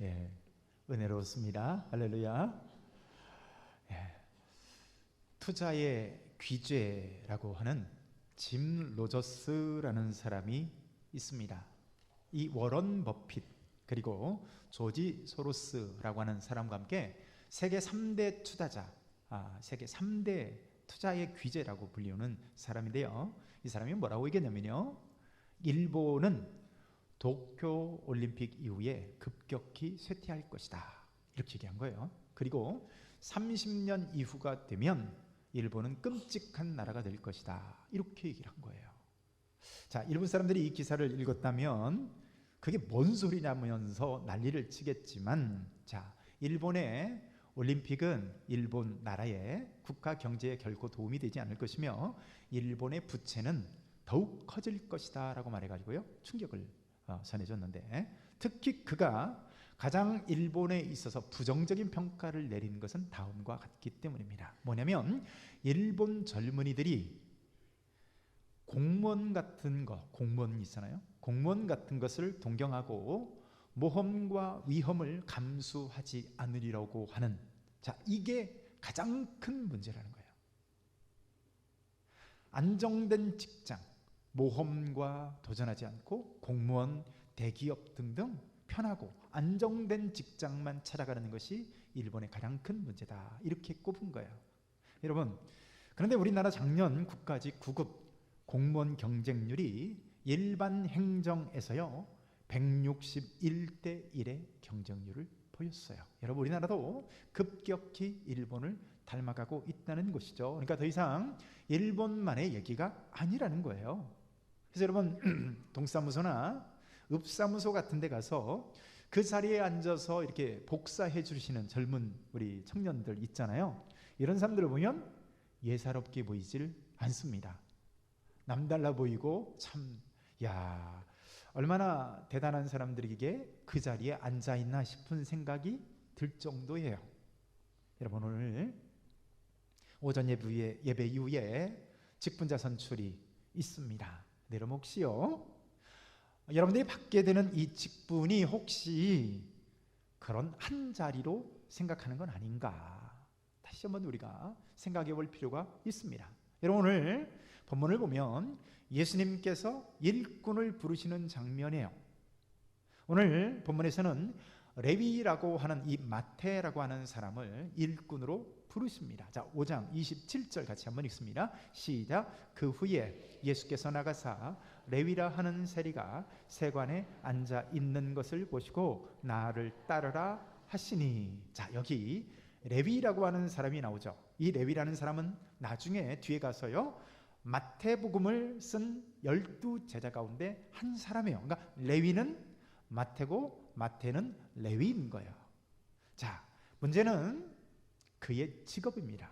예, 은혜로웠습니다. 할렐루야. 예, 투자의 귀재라고 하는 짐 로저스라는 사람이 있습니다. 이 워런 버핏 그리고 조지 소로스라고 하는 사람과 함께 세계 3대 투자자, 세계 3대 투자의 귀재라고 불리우는 사람인데요. 이 사람이 뭐라고 얘기했냐면요, 일본은 도쿄 올림픽 이후에 급격히 쇠퇴할 것이다, 이렇게 얘기한 거예요. 그리고 30년 이후가 되면 일본은 끔찍한 나라가 될 것이다, 이렇게 얘기를 한 거예요. 자, 일본 사람들이 이 기사를 읽었다면 그게 뭔 소리냐면서 난리를 치겠지만, 자, 일본의 올림픽은 일본 나라의 국가 경제에 결코 도움이 되지 않을 것이며 일본의 부채는 더욱 커질 것이다 라고 말해가지고요, 충격을 전해줬는데, 특히 그가 가장 일본에 있어서 부정적인 평가를 내린 것은 다음과 같기 때문입니다. 뭐냐면 일본 젊은이들이 공무원 같은 거, 공무원 있잖아요. 공무원 같은 것을 동경하고 모험과 위험을 감수하지 않으리라고 하는, 자, 이게 가장 큰 문제라는 거예요. 안정된 직장, 모험과 도전하지 않고 공무원, 대기업 등등 편하고 안정된 직장만 찾아가는 것이 일본의 가장 큰 문제다, 이렇게 꼽은 거예요. 여러분, 그런데 우리나라 작년 국가직 9급 공무원 경쟁률이 일반 행정에서요 161대 1의 경쟁률을 보였어요. 여러분, 우리나라도 급격히 일본을 닮아가고 있다는 것이죠. 그러니까 더 이상 일본만의 얘기가 아니라는 거예요. 그래서 여러분, 동사무소나 읍사무소 같은 데 가서 그 자리에 앉아서 이렇게 복사해 주시는 젊은 우리 청년들 있잖아요. 이런 사람들을 보면 예사롭게 보이질 않습니다. 남달라 보이고 참, 야, 얼마나 대단한 사람들에게 그 자리에 앉아있나 싶은 생각이 들 정도예요. 여러분, 오늘 오전 예배 이후에 직분자 선출이 있습니다. 여러분, 혹시요, 여러분들이 받게 되는 이 직분이 혹시 그런 한 자리로 생각하는 건 아닌가, 다시 한번 우리가 생각해 볼 필요가 있습니다. 여러분, 오늘 본문을 보면 예수님께서 일꾼을 부르시는 장면이에요. 오늘 본문에서는 레위라고 하는 이 마태라고 하는 사람을 일꾼으로 부르십니다. 자, 5장 27절 같이 한번 읽습니다. 시작. 그 후에 예수께서 나가사 레위라 하는 세리가 세관에 앉아 있는 것을 보시고 나를 따르라 하시니. 자, 여기 레위라고 하는 사람이 나오죠. 이 레위라는 사람은 나중에 뒤에 가서요 마태복음을 쓴 12제자 가운데 한 사람이에요. 그러니까 레위는 마태고 마태는 레위인 거예요. 자, 문제는 그의 직업입니다.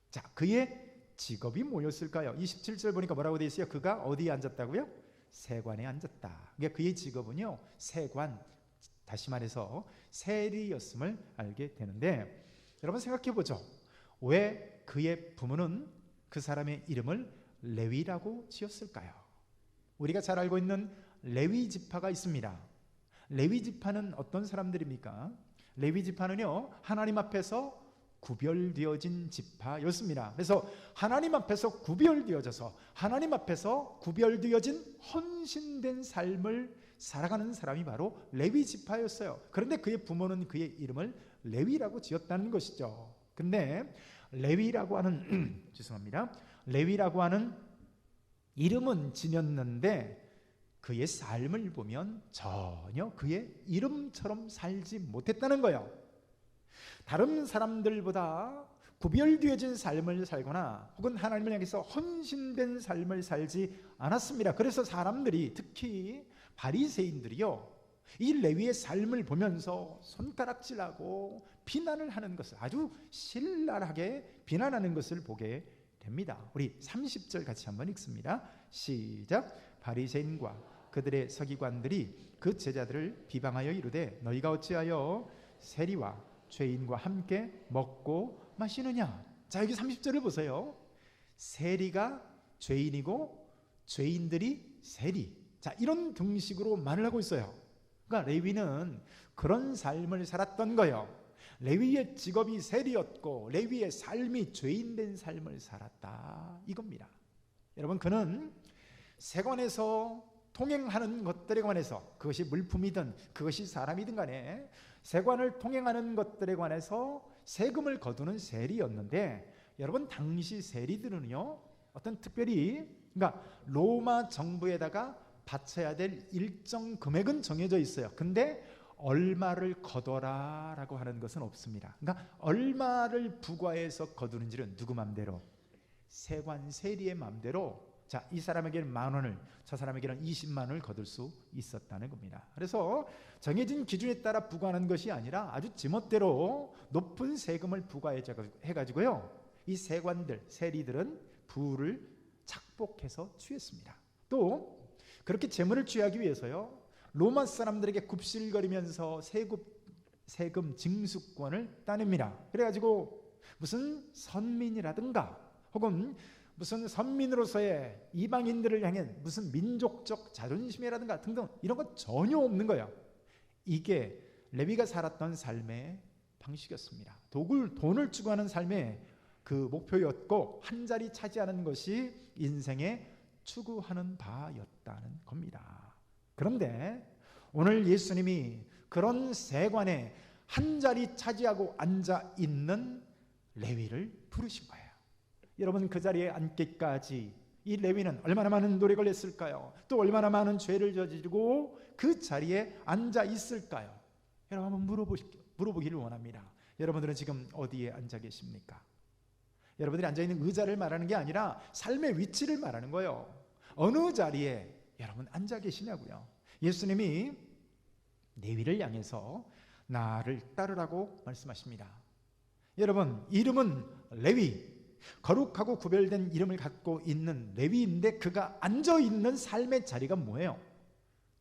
자, 그의 직업이 뭐였을까요? 27절 보니까 뭐라고 되어 있어요? 그가 어디에 앉았다고요? 세관에 앉았다. 그러니까 그의 직업은요 세관, 다시 말해서 세리였음을 알게 되는데, 여러분 생각해 보죠. 왜 그의 부모는 그 사람의 이름을 레위라고 지었을까요? 우리가 잘 알고 있는 레위 지파가 있습니다. 레위 지파는 어떤 사람들입니까? 레위 지파는요 하나님 앞에서 구별되어진 지파였습니다. 그래서 하나님 앞에서 구별되어져서 하나님 앞에서 구별되어진 헌신된 삶을 살아가는 사람이 바로 레위 지파였어요. 그런데 그의 부모는 그의 이름을 레위라고 지었다는 것이죠. 근데 레위라고 하는 죄송합니다. 레위라고 하는 이름은 지녔는데 그의 삶을 보면 전혀 그의 이름처럼 살지 못했다는 거예요. 다른 사람들보다 구별되어진 삶을 살거나 혹은 하나님을 향해서 헌신된 삶을 살지 않았습니다. 그래서 사람들이, 특히 바리새인들이요, 이 레위의 삶을 보면서 손가락질하고 비난을 하는 것을, 아주 신랄하게 비난하는 것을 보게 됩니다. 우리 30절 같이 한번 읽습니다. 시작. 바리새인과 그들의 서기관들이 그 제자들을 비방하여 이르되 너희가 어찌하여 세리와 죄인과 함께 먹고 마시느냐. 자, 여기 30절을 보세요. 세리가 죄인이고 죄인들이 세리, 자, 이런 등식으로 말을 하고 있어요. 그러니까 레위는 그런 삶을 살았던 거예요. 레위의 직업이 세리였고 레위의 삶이 죄인된 삶을 살았다 이겁니다. 여러분, 그는 세관에서 통행하는 것들에 관해서, 그것이 물품이든 그것이 사람이든 간에 세관을 통행하는 것들에 관해서 세금을 거두는 세리였는데, 여러분, 당시 세리들은요, 어떤 특별히, 그러니까 로마 정부에다가 바쳐야 될 일정 금액은 정해져 있어요. 근데 얼마를 거둬라 라고 하는 것은 없습니다. 그러니까 얼마를 부과해서 거두는지는 누구 맘대로, 세관 세리의 맘대로, 자, 이 사람에게는 10,000원을, 저 사람에게는 20만 원을 거둘 수 있었다는 겁니다. 그래서 정해진 기준에 따라 부과하는 것이 아니라 아주 지멋대로 높은 세금을 부과해가지고요, 이 세관들, 세리들은 부를 착복해서 취했습니다. 또 그렇게 재물을 취하기 위해서요, 로마 사람들에게 굽실거리면서 세금 징수권을 따냅니다. 그래가지고 무슨 선민이라든가 혹은 무슨 선민으로서의 이방인들을 향한 무슨 민족적 자존심이라든가 등등 이런 건 전혀 없는 거예요. 이게 레위가 살았던 삶의 방식이었습니다. 돈을 추구하는 삶의 그 목표였고, 한 자리 차지하는 것이 인생의 추구하는 바였다는 겁니다. 그런데 오늘 예수님이 그런 세관에 한 자리 차지하고 앉아 있는 레위를 부르신 거예요. 여러분, 그 자리에 앉기까지 이 레위는 얼마나 많은 노력을 했을까요? 또 얼마나 많은 죄를 저지르고 그 자리에 앉아 있을까요? 여러분, 한번 물어보기를 원합니다. 여러분들은 지금 어디에 앉아 계십니까? 여러분들이 앉아있는 의자를 말하는 게 아니라 삶의 위치를 말하는 거예요. 어느 자리에 여러분 앉아 계시냐고요. 예수님이 레위를 향해서 나를 따르라고 말씀하십니다. 여러분, 이름은 레위, 거룩하고 구별된 이름을 갖고 있는 레위인데, 그가 앉아있는 삶의 자리가 뭐예요?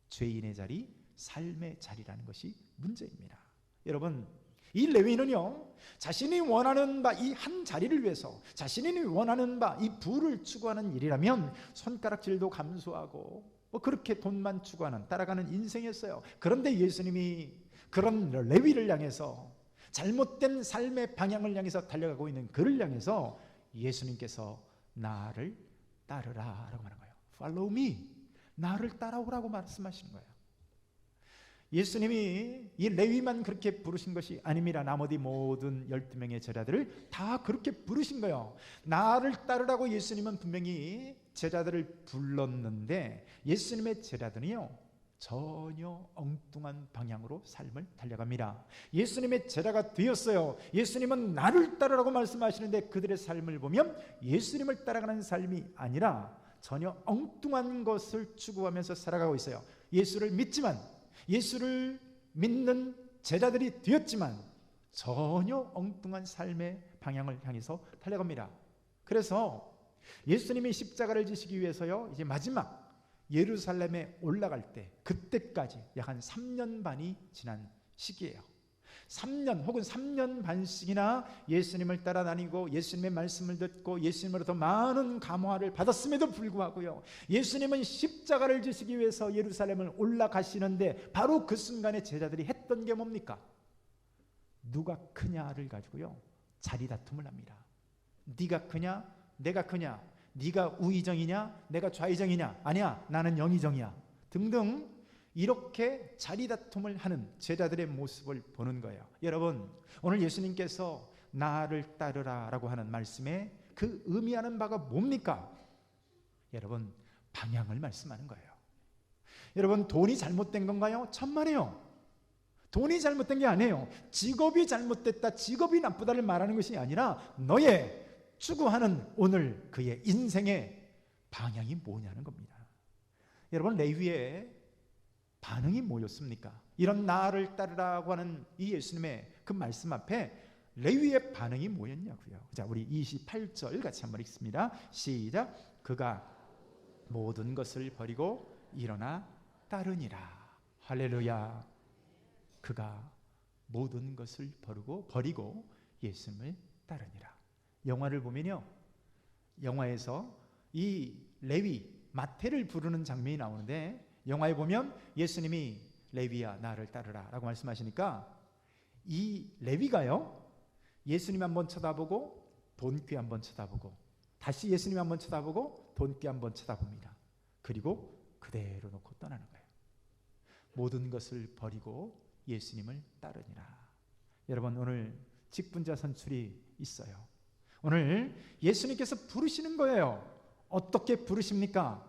죄인의 자리, 삶의 자리라는 것이 문제입니다. 여러분, 이 레위는요, 자신이 원하는 바 이 한 자리를 위해서, 자신이 원하는 바 이 부를 추구하는 일이라면 손가락질도 감수하고 그렇게 돈만 추구하는, 따라가는 인생이었어요. 그런데 예수님이 그런 레위를 향해서, 잘못된 삶의 방향을 향해서 달려가고 있는 그를 향해서 예수님께서 나를 따르라 라고 말한 거예요. Follow me, 나를 따라오라고 말씀하시는 거예요. 예수님이 이 레위만 그렇게 부르신 것이 아닙니다. 나머지 모든 12명의 제자들을 다 그렇게 부르신 거예요. 나를 따르라고 예수님은 분명히 제자들을 불렀는데, 예수님의 제자들은요, 전혀 엉뚱한 방향으로 삶을 달려갑니다. 예수님의 제자가 되었어요. 예수님은 나를 따르라고 말씀하시는데 그들의 삶을 보면 예수님을 따라가는 삶이 아니라 전혀 엉뚱한 것을 추구하면서 살아가고 있어요. 예수를 믿지만, 예수를 믿는 제자들이 되었지만 전혀 엉뚱한 삶의 방향을 향해서 달려갑니다. 그래서 예수님이 십자가를 지시기 위해서요, 이제 마지막 예루살렘에 올라갈 때, 그때까지 약 한 3년 반이 지난 시기예요. 3년 혹은 3년 반씩이나 예수님을 따라다니고 예수님의 말씀을 듣고 예수님으로부터 많은 감화를 받았음에도 불구하고요, 예수님은 십자가를 지시기 위해서 예루살렘을 올라가시는데 바로 그 순간에 제자들이 했던 게 뭡니까? 누가 크냐를 가지고요, 자리 다툼을 합니다. 네가 크냐, 내가 크냐, 네가 우의정이냐, 내가 좌의정이냐, 아니야, 나는 영의정이야 등등, 이렇게 자리 다툼을 하는 제자들의 모습을 보는 거예요. 여러분, 오늘 예수님께서 나를 따르라 라고 하는 말씀에 그 의미하는 바가 뭡니까? 여러분, 방향을 말씀하는 거예요. 여러분, 돈이 잘못된 건가요? 천만에요. 돈이 잘못된 게 아니에요. 직업이 잘못됐다, 직업이 나쁘다를 말하는 것이 아니라 너의 추구하는 오늘 그의 인생의 방향이 뭐냐는 겁니다. 여러분, 레위의 반응이 뭐였습니까? 이런 나를 따르라고 하는 이 예수님의 그 말씀 앞에 레위의 반응이 뭐였냐고요. 자, 우리 28절 같이 한번 읽습니다. 시작. 그가 모든 것을 버리고 일어나 따르니라. 할렐루야. 그가 모든 것을 버리고 예수님을 따르니라. 영화를 보면요, 영화에서 이 레위 마태를 부르는 장면이 나오는데, 영화에 보면 예수님이 레위야 나를 따르라 라고 말씀하시니까 이 레위가요, 예수님 한번 쳐다보고 돈귀 한번 쳐다보고 다시 예수님 한번 쳐다보고 돈귀 한번 쳐다봅니다. 그리고 그대로 놓고 떠나는 거예요. 모든 것을 버리고 예수님을 따르니라. 여러분, 오늘 직분자 선출이 있어요. 오늘 예수님께서 부르시는 거예요. 어떻게 부르십니까?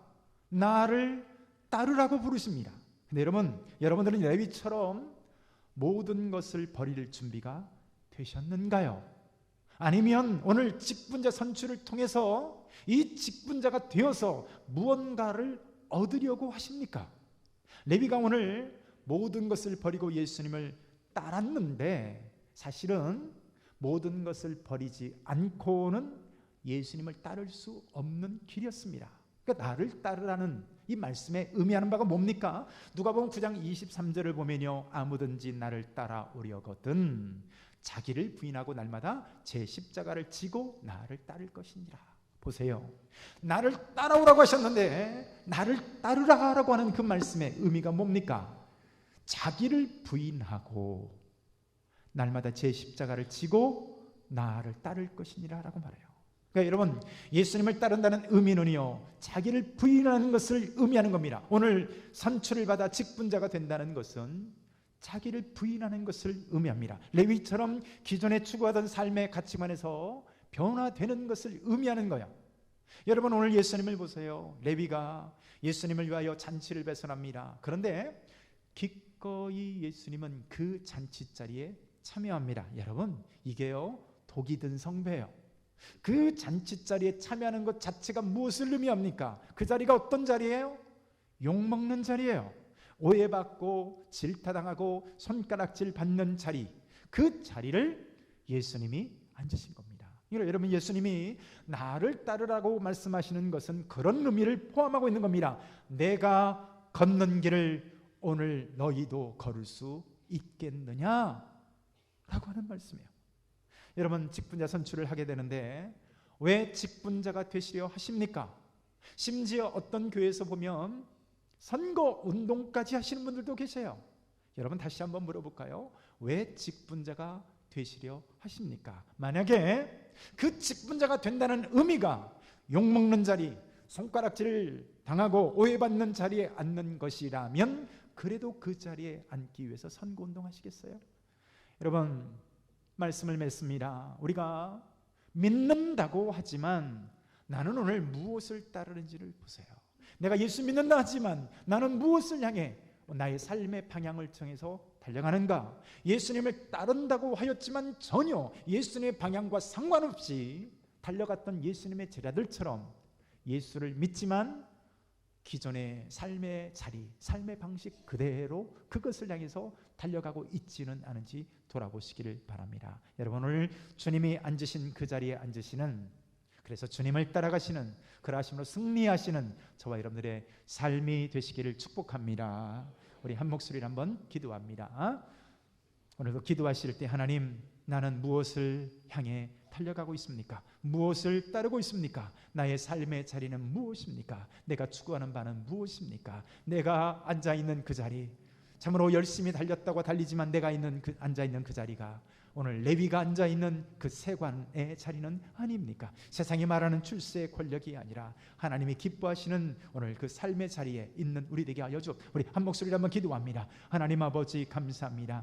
나를 따르라고 부르십니다. 근데 여러분들은 레위처럼 모든 것을 버릴 준비가 되셨는가요? 아니면 오늘 직분자 선출을 통해서 이 직분자가 되어서 무언가를 얻으려고 하십니까? 레위가 오늘 모든 것을 버리고 예수님을 따랐는데 사실은 모든 것을 버리지 않고는 예수님을 따를 수 없는 길이었습니다. 그러니까 나를 따르라는 이 말씀에 의미하는 바가 뭡니까? 누가복음 9장 23절을 보면요, 아무든지 나를 따라오려거든 자기를 부인하고 날마다 제 십자가를 지고 나를 따를 것이니라. 보세요, 나를 따라오라고 하셨는데 나를 따르라고 하는 그 말씀의 의미가 뭡니까? 자기를 부인하고 날마다 제 십자가를 지고 나를 따를 것이니라 라고 말해요. 그러니까 여러분, 예수님을 따른다는 의미는요, 자기를 부인하는 것을 의미하는 겁니다. 오늘 선출을 받아 직분자가 된다는 것은 자기를 부인하는 것을 의미합니다. 레위처럼 기존에 추구하던 삶의 가치관에서 변화되는 것을 의미하는 거야. 여러분, 오늘 예수님을 보세요. 레위가 예수님을 위하여 잔치를 배설합니다. 그런데 기꺼이 예수님은 그 잔치 자리에 참여합니다. 여러분, 이게요, 독이 든 성배예요. 그 잔치 자리에 참여하는 것 자체가 무엇을 의미합니까? 그 자리가 어떤 자리예요? 욕먹는 자리예요. 오해받고 질타당하고 손가락질 받는 자리, 그 자리를 예수님이 앉으신 겁니다. 여러분, 예수님이 나를 따르라고 말씀하시는 것은 그런 의미를 포함하고 있는 겁니다. 내가 걷는 길을 오늘 너희도 걸을 수 있겠느냐? 라고 하는 말씀이에요. 여러분, 직분자 선출을 하게 되는데 왜 직분자가 되시려 하십니까? 심지어 어떤 교회에서 보면 선거 운동까지 하시는 분들도 계세요. 여러분, 다시 한번 물어볼까요? 왜 직분자가 되시려 하십니까? 만약에 그 직분자가 된다는 의미가 욕먹는 자리, 손가락질 당하고 오해받는 자리에 앉는 것이라면 그래도 그 자리에 앉기 위해서 선거운동 하시겠어요? 여러분, 말씀을 맺습니다. 우리가 믿는다고 하지만 나는 오늘 무엇을 따르는지를 보세요. 내가 예수 믿는다 하지만 나는 무엇을 향해 나의 삶의 방향을 정해서 달려가는가? 예수님을 따른다고 하였지만 전혀 예수님의 방향과 상관없이 달려갔던 예수님의 제자들처럼 예수를 믿지만 기존의 삶의 자리, 삶의 방식 그대로 그것을 향해서 달려가고 있지는 않은지 돌아보시기를 바랍니다. 여러분, 오늘 주님이 앉으신 그 자리에 앉으시는, 그래서 주님을 따라가시는, 그러하심으로 승리하시는 저와 여러분들의 삶이 되시기를 축복합니다. 우리 한 목소리를 한번 기도합니다. 오늘도 기도하실 때 하나님, 나는 무엇을 향해 달려가고 있습니까? 무엇을 따르고 있습니까? 나의 삶의 자리는 무엇입니까? 내가 추구하는 바는 무엇입니까? 내가 앉아있는 그 자리, 참으로 열심히 달렸다고 달리지만 내가 앉아있는 그 자리가 오늘 레위가 앉아있는 그 세관의 자리는 아닙니까? 세상이 말하는 출세의 권력이 아니라 하나님이 기뻐하시는 오늘 그 삶의 자리에 있는 우리 되게 하여 주옵소서. 우리 한 목소리로 한번 기도합니다. 하나님 아버지, 감사합니다.